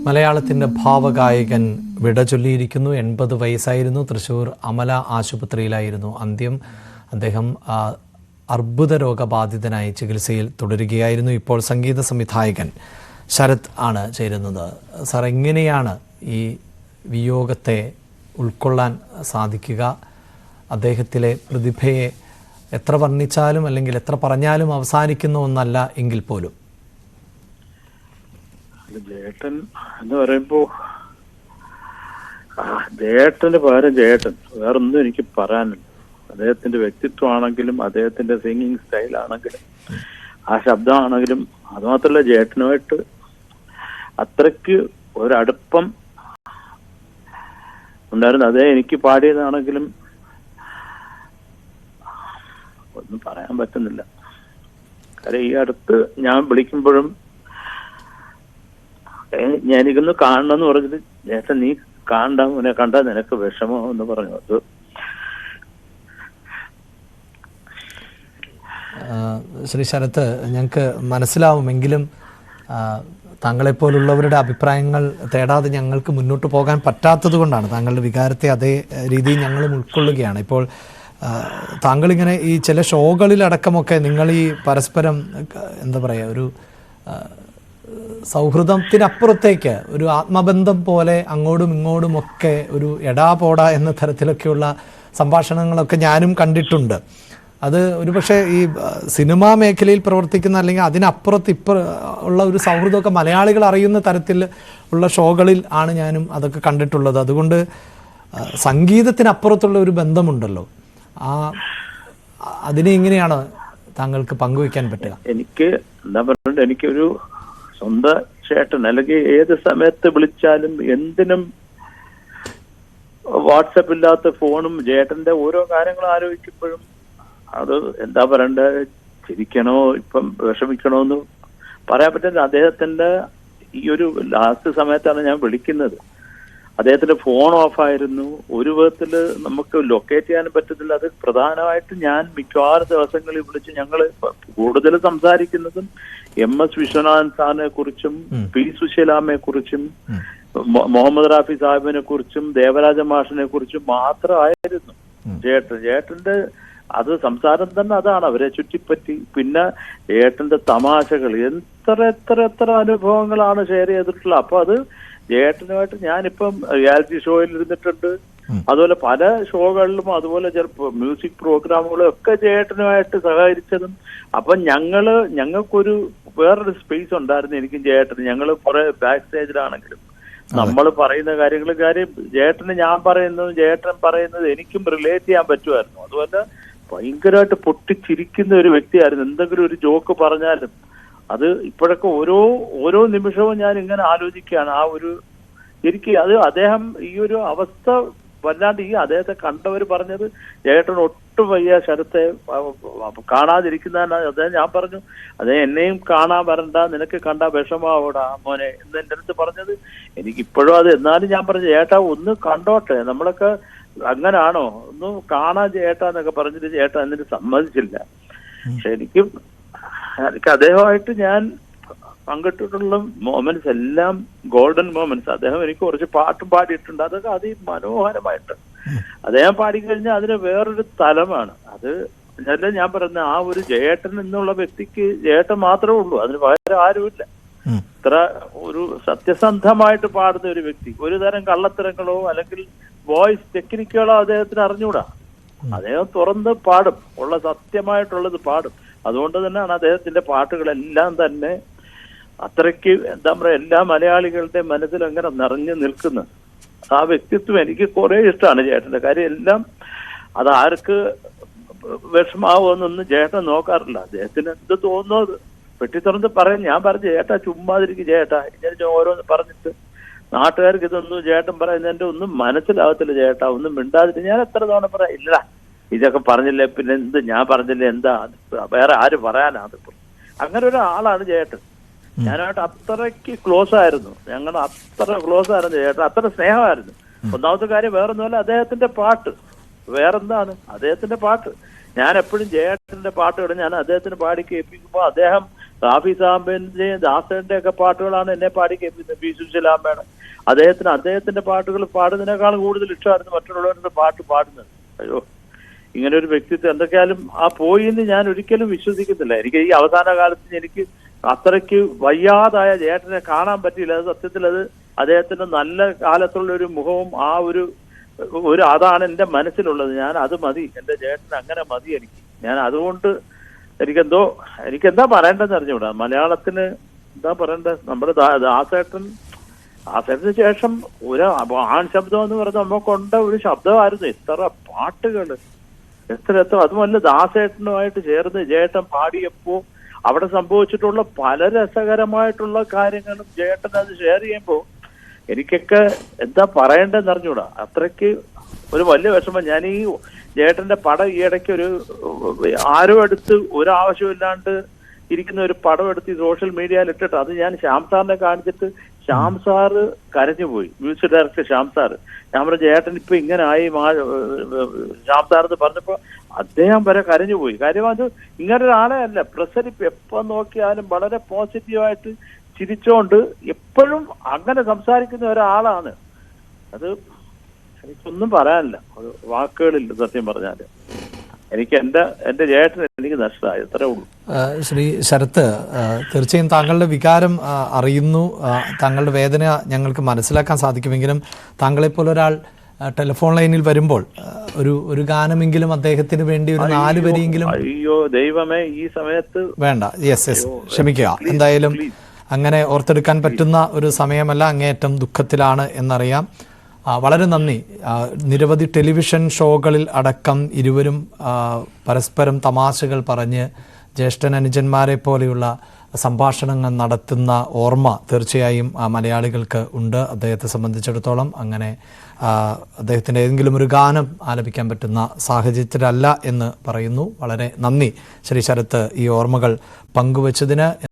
മലയാളത്തിൻ്റെ ഭാവഗായകൻ വിട ചൊല്ലിയിരിക്കുന്നു. 80 വയസ്സായിരുന്നു. തൃശ്ശൂർ അമല ആശുപത്രിയിലായിരുന്നു അന്ത്യം. അദ്ദേഹം അർബുദ രോഗബാധിതനായി ചികിത്സയിൽ തുടരുകയായിരുന്നു. ഇപ്പോൾ സംഗീത സംവിധായകൻ ശരത് ആണ് ചേരുന്നത്. സാർ, എങ്ങനെയാണ് ഈ വിയോഗത്തെ ഉൾക്കൊള്ളാൻ സാധിക്കുക? അദ്ദേഹത്തിലെ പ്രതിഭയെ എത്ര വർണ്ണിച്ചാലും അല്ലെങ്കിൽ എത്ര പറഞ്ഞാലും അവസാനിക്കുന്ന ഒന്നല്ല എങ്കിൽ പോലും. ജേട്ടൻ എന്ന് പറയുമ്പോ ജേട്ടന്റെ പകരം ജേട്ടൻ, വേറൊന്നും എനിക്ക് പറയാനില്ല. അദ്ദേഹത്തിന്റെ വ്യക്തിത്വമാണെങ്കിലും അദ്ദേഹത്തിന്റെ സിംഗിങ് സ്റ്റൈൽ ആണെങ്കിലും ആ ശബ്ദമാണെങ്കിലും, അതുമാത്രമല്ല ജേട്ടനുമായിട്ട് അത്രയ്ക്ക് ഒരടുപ്പം ഉണ്ടായിരുന്നു. അതേ എനിക്ക് പാടിയതാണെങ്കിലും ഒന്നും പറയാൻ പറ്റുന്നില്ല. കാര്യം ഈ അടുത്ത് ഞാൻ വിളിക്കുമ്പോഴും ഞാനിതൊന്ന് കാണണമെന്ന് പറഞ്ഞിട്ട് ചേട്ടൻ നീ കാണാൻ കണ്ടാൽ നിനക്ക് വിഷമോ എന്ന് പറഞ്ഞു. അത് ശ്രീ ശരത്ത്, ഞങ്ങൾക്ക് മനസ്സിലാവുമെങ്കിലും താങ്കളെപ്പോലുള്ളവരുടെ അഭിപ്രായങ്ങൾ തേടാതെ ഞങ്ങൾക്ക് മുന്നോട്ട് പോകാൻ പറ്റാത്തത് കൊണ്ടാണ്. താങ്കളുടെ വികാരത്തെ അതേ രീതിയിൽ ഞങ്ങളും ഉൾക്കൊള്ളുകയാണ്. ഇപ്പോൾ താങ്കളിങ്ങനെ ഈ ചില ഷോകളിലടക്കമൊക്കെ നിങ്ങൾ ഈ പരസ്പരം എന്താ പറയുക, ഒരു സൗഹൃദത്തിനപ്പുറത്തേക്ക് ഒരു ആത്മബന്ധം പോലെ അങ്ങോട്ടും ഇങ്ങോട്ടുമൊക്കെ ഒരു എടാ പോടാ എന്ന തരത്തിലൊക്കെയുള്ള സംഭാഷണങ്ങളൊക്കെ ഞാനും കണ്ടിട്ടുണ്ട്. അത് ഒരുപക്ഷെ ഈ സിനിമാ മേഖലയിൽ പ്രവർത്തിക്കുന്ന അല്ലെങ്കിൽ അതിനപ്പുറത്ത് ഉള്ള ഒരു സൗഹൃദമൊക്കെ മലയാളികൾ അറിയുന്ന തരത്തിൽ ഉള്ള ഷോകളിൽ ആണ് ഞാനും അതൊക്കെ കണ്ടിട്ടുള്ളത്. അതുകൊണ്ട് സംഗീതത്തിനപ്പുറത്തുള്ള ഒരു ബന്ധമുണ്ടല്ലോ, അതിനെ എങ്ങനെയാണ് താങ്കൾക്ക് പങ്കുവയ്ക്കാൻ പറ്റുക? എനിക്ക് എന്താ പറയുക, എനിക്കൊരു സ്വന്തം ചേട്ടൻ, അല്ലെങ്കിൽ ഏത് സമയത്ത് വിളിച്ചാലും എന്തിനും വാട്സപ്പ് ഇല്ലാത്ത ഫോണും, ചേട്ടന്റെ ഓരോ കാര്യങ്ങളും ആലോചിക്കുമ്പോഴും അത് എന്താ പറയണ്ടേ, ചിരിക്കണോ ഇപ്പം വിഷമിക്കണോ എന്ന് പറയാൻ പറ്റില്ല. അദ്ദേഹത്തിന്റെ ഈ ഒരു ലാസ്റ്റ് സമയത്താണ് ഞാൻ വിളിക്കുന്നത്. അദ്ദേഹത്തിന്റെ ഫോൺ ഓഫായിരുന്നു. ഒരു വിധത്തില് നമുക്ക് ലൊക്കേറ്റ് ചെയ്യാനും പറ്റത്തില്ല. അത് പ്രധാനമായിട്ട് ഞാൻ മിക്കവാറും ദിവസങ്ങളിൽ വിളിച്ച് ഞങ്ങൾ കൂടുതൽ സംസാരിക്കുന്നതും MS വിശ്വനാഥൻ സാറിനെ കുറിച്ചും P സുശീലാമ്മയെ കുറിച്ചും മുഹമ്മദ് റാഫി സാഹിബിനെ കുറിച്ചും ദേവരാജ മാഷിനെ കുറിച്ചും മാത്രമായിരുന്നു. ചേട്ടന്റെ അത് സംസാരം തന്നെ അതാണ്, അവരെ ചുറ്റിപ്പറ്റി. പിന്നെ ചേട്ടന്റെ തമാശകൾ, എത്ര അനുഭവങ്ങളാണ് ഷെയർ ചെയ്തിട്ടുള്ളത്. അപ്പൊ അത് ചേട്ടനുമായിട്ട് ഞാനിപ്പം റിയാലിറ്റി ഷോയിൽ ഇരുന്നിട്ടുണ്ട്, അതുപോലെ പല ഷോകളിലും, അതുപോലെ ചിലപ്പോൾ മ്യൂസിക് പ്രോഗ്രാമുകളും ഒക്കെ ചേട്ടനുമായിട്ട് സഹകരിച്ചതും. അപ്പൊ ഞങ്ങൾക്കൊരു വേറൊരു സ്പേസ് ഉണ്ടായിരുന്നു എനിക്കും ചേട്ടന്. ഞങ്ങൾ കുറെ ബാക്ക് സ്റ്റേജിലാണെങ്കിലും നമ്മൾ പറയുന്ന കാര്യം ചേട്ടന് ഞാൻ പറയുന്നതും ചേട്ടൻ പറയുന്നത് എനിക്കും റിലേറ്റ് ചെയ്യാൻ പറ്റുമായിരുന്നു. അതുപോലെ ഭയങ്കരമായിട്ട് പൊട്ടിച്ചിരിക്കുന്ന ഒരു വ്യക്തിയായിരുന്നു. എന്തെങ്കിലും ഒരു ജോക്ക് പറഞ്ഞാലും അത് ഇപ്പോഴൊക്കെ ഓരോ നിമിഷവും ഞാൻ ഇങ്ങനെ ആലോചിക്കുകയാണ്. എനിക്ക് അദ്ദേഹം ഈ ഒരു അവസ്ഥ വല്ലാണ്ട്, ഈ അദ്ദേഹത്തെ കണ്ടവർ പറഞ്ഞത് ചേട്ടൻ ഒട്ടും വയ്യ ശരത്തെ കാണാതിരിക്കുന്നതാണ്. അദ്ദേഹം ഞാൻ പറഞ്ഞു, എന്നെയും കാണാൻ വരണ്ട, നിനക്ക് കണ്ടാ വിഷമാവൂടാ മോനെ എന്ന് എൻ്റെ അടുത്ത് പറഞ്ഞത്. എനിക്കിപ്പോഴും അത്, എന്നാലും ഞാൻ പറഞ്ഞു ചേട്ടാ ഒന്ന് കണ്ടോട്ടെ, നമ്മളൊക്കെ അങ്ങനാണോ, ഒന്ന് കാണാൻ ചേട്ടാന്നൊക്കെ പറഞ്ഞിട്ട് ചേട്ടാ എന്നിട്ട് സമ്മതിച്ചില്ല. പക്ഷെ എനിക്ക് അദ്ദേഹമായിട്ട് ഞാൻ പങ്കിട്ടിട്ടുള്ള മൊമെന്റ്സ് എല്ലാം ഗോൾഡൻ മൊമെന്റ്സ്. അദ്ദേഹം എനിക്ക് കുറച്ച് പാട്ടും പാടിയിട്ടുണ്ട്, അതൊക്കെ അതിമനോഹരമായിട്ട്. അദ്ദേഹം പാടിക്കഴിഞ്ഞാൽ അതിന് വേറൊരു തലമാണ്. അത് ഞാൻ പറയുന്ന ആ ഒരു ജയേട്ടൻ എന്നുള്ള വ്യക്തിക്ക് ജയേട്ടൻ മാത്രമേ ഉള്ളൂ, അതിന് വേറെ ആരുമില്ല. ഇത്ര ഒരു സത്യസന്ധമായിട്ട് പാടുന്ന ഒരു വ്യക്തി, ഒരു തരം കള്ളത്തരങ്ങളോ അല്ലെങ്കിൽ വോയിസ് ടെക്നിക്കുകളോ അദ്ദേഹത്തിന് അറിഞ്ഞൂടാ. അദ്ദേഹം തുറന്ന് പാടും, ഉള്ള സത്യമായിട്ടുള്ളത് പാടും. അതുകൊണ്ട് തന്നെയാണ് അദ്ദേഹത്തിന്റെ പാട്ടുകളെല്ലാം തന്നെ അത്രയ്ക്ക് എന്താ പറയുക, എല്ലാ മലയാളികളുടെ മനസ്സിൽ അങ്ങനെ നിറഞ്ഞു നിൽക്കുന്നത്. ആ വ്യക്തിത്വം എനിക്ക് കുറെ ഇഷ്ടമാണ് ചേട്ടന്റെ. കാര്യം എല്ലാം അത് ആർക്ക് വിഷമാവുമെന്നൊന്നും ചേട്ടൻ നോക്കാറില്ല. അദ്ദേഹത്തിന് എന്ത് തോന്നുന്നത് പെട്ടി തുറന്ന് പറയും. ഞാൻ പറഞ്ഞു ചേട്ടാ ചുമ്മാതിരിക്കും ചേട്ടാ, ഞാൻ ഓരോന്ന് പറഞ്ഞിട്ട് നാട്ടുകാർക്ക് ഇതൊന്നും ചേട്ടൻ പറയുന്നതിന്റെ ഒന്നും മനസ്സിലാവത്തില്ല ചേട്ടാ, ഒന്നും മിണ്ടാതിട്ട്. ഞാൻ എത്ര തവണ പറയാം, ഇല്ല ഇതൊക്കെ പറഞ്ഞില്ലേ പിന്നെ എന്ത്, ഞാൻ പറഞ്ഞില്ലേ എന്താ, വേറെ ആര് പറയാനാ അതിപ്പോ. അങ്ങനെ ഒരാളാണ് ചേട്ടൻ. ഞാനായിട്ട് അത്രയ്ക്ക് ക്ലോസ് ആയിരുന്നു, ഞങ്ങൾ അത്ര ക്ലോസ് ആയിരുന്നു ചേട്ടൻ, അത്ര സ്നേഹമായിരുന്നു. ഒന്നാമത്തെ കാര്യം വേറൊന്നുമല്ല, അദ്ദേഹത്തിന്റെ പാട്ട്. വേറെന്താണ് അദ്ദേഹത്തിന്റെ പാട്ട്. ഞാൻ എപ്പോഴും ചേട്ടന്റെ പാട്ടുകൾ ഞാൻ അദ്ദേഹത്തിന് പാടി കേൾപ്പിക്കുമ്പോൾ അദ്ദേഹം റാഫി സാഹിബിന്റെയും ദാസന്റെ ഒക്കെ പാട്ടുകളാണ് എന്നെ പാടി കേൾപ്പിച്ചത്. പി സുശീലാമ്മയാണ് അദ്ദേഹത്തിന്റെ പാട്ടുകൾ പാടുന്നതിനേക്കാളും കൂടുതൽ ഇഷ്ടമായിരുന്നു മറ്റുള്ളവരുടെ പാട്ട് പാടുന്നത്. അയ്യോ, ഇങ്ങനെ ഒരു വ്യക്തിത്വം എന്തൊക്കെയാലും ആ പോയി എന്ന് ഞാൻ ഒരിക്കലും വിശ്വസിക്കുന്നില്ല. എനിക്ക് ഈ അവസാന കാലത്ത് എനിക്ക് അത്രയ്ക്ക് വയ്യാതായ ചേട്ടനെ കാണാൻ പറ്റിയില്ല. അത് സത്യത്തിൽ അത് അദ്ദേഹത്തിന്റെ നല്ല കാലത്തുള്ള ഒരു മുഖവും ആ ഒരു അതാണ് എന്റെ മനസ്സിലുള്ളത്. ഞാൻ അത് മതി, എന്റെ ചേട്ടൻ അങ്ങനെ മതി എനിക്ക്. ഞാൻ അതുകൊണ്ട് എനിക്കെന്താ പറയേണ്ടതെന്ന് അറിഞ്ഞൂടാ. മലയാളത്തിന് എന്താ പറയേണ്ടത്? നമ്മുടെ ദാസേട്ടന് ശേഷം ഒരു ആൺ ശബ്ദം എന്ന് പറയുന്നത് നമുക്കുണ്ട ഒരു ശബ്ദമായിരുന്നു. എത്ര പാട്ടുകള്, എത്ര അതുമല്ല ദാസേട്ടനുമായിട്ട് ചേർന്ന് ജേട്ടൻ പാടിയപ്പോ അവിടെ സംഭവിച്ചിട്ടുള്ള പല രസകരമായിട്ടുള്ള കാര്യങ്ങളും ജേട്ടൻ അത് ഷെയർ ചെയ്യുമ്പോൾ എനിക്കൊക്കെ എന്താ പറയേണ്ടതെന്ന് അറിഞ്ഞൂടാ. അത്രയ്ക്ക് ഒരു വലിയ വിഷമം. ഞാൻ ഈ ജേട്ടന്റെ പടം ഈ ഇടയ്ക്ക് ആരോ എടുത്ത് ഒരാവശ്യമില്ലാണ്ട് ഇരിക്കുന്ന ഒരു പടം എടുത്ത് സോഷ്യൽ മീഡിയയിൽ ഇട്ടിട്ട് അത് ഞാൻ ശ്യാം സാറിനെ കാണിച്ചിട്ട് ശ്യാം സാറ് കരഞ്ഞുപോയി. Music director Shyam sir. ഞാൻ പറഞ്ഞ ചേട്ടൻ ഇപ്പൊ ഇങ്ങനെ ആയി ശ്യാം സാർ എന്ന് പറഞ്ഞപ്പോ അദ്ദേഹം വരെ കരഞ്ഞുപോയി. കാര്യം അത് ഇങ്ങനൊരാളെ അല്ല, പ്രസരിപ്പ് എപ്പോ നോക്കിയാലും വളരെ പോസിറ്റീവായിട്ട് ചിരിച്ചോണ്ട് എപ്പോഴും അങ്ങനെ സംസാരിക്കുന്ന ഒരാളാണ്. അത് എനിക്കൊന്നും പറയാനില്ല, വാക്കുകളില്ല സത്യം പറഞ്ഞാല്. എനിക്ക് എന്റെ ചേട്ടൻ എനിക്ക് നഷ്ടമായി, അത്രേ ഉള്ളൂ. ശ്രീ ശരത്ത്, തീർച്ചയായും താങ്കളുടെ വികാരം അറിയുന്നു, താങ്കളുടെ വേദന ഞങ്ങൾക്ക് മനസ്സിലാക്കാൻ സാധിക്കുമെങ്കിലും താങ്കളെപ്പോലെ ഒരാൾ ടെലിഫോൺ ലൈനിൽ വരുമ്പോൾ ഒരു ഗാനമെങ്കിലും അദ്ദേഹത്തിന് വേണ്ടി ഒരു 4 വരിയെങ്കിലും. അയ്യോ ദൈവമേ, ഈ സമയത്ത് വേണ്ട. യെസ്, ക്ഷമിക്കുക. എന്തായാലും അങ്ങനെ ഓർത്തെടുക്കാൻ പറ്റുന്ന ഒരു സമയമല്ല, അങ്ങേയറ്റം ദുഃഖത്തിലാണ് എന്നറിയാം. വളരെ നന്ദി. നിരവധി ടെലിവിഷൻ ഷോകളിൽ അടക്കം ഇരുവരും പരസ്പരം തമാശകൾ പറഞ്ഞ് ജ്യേഷ്ഠൻ അനുജന്മാരെ പോലെയുള്ള സംഭാഷണങ്ങൾ നടത്തുന്ന ഓർമ്മ തീർച്ചയായും മലയാളികൾക്ക് ഉണ്ട്. അദ്ദേഹത്തെ സംബന്ധിച്ചിടത്തോളം അങ്ങനെ അദ്ദേഹത്തിൻ്റെ ഏതെങ്കിലും ഒരു ഗാനം ആലപിക്കാൻ പറ്റുന്ന സാഹചര്യത്തിലല്ല എന്ന് പറയുന്നു. വളരെ നന്ദി ശ്രീ ശരത്ത് ഈ ഓർമ്മകൾ പങ്കുവച്ചതിന്.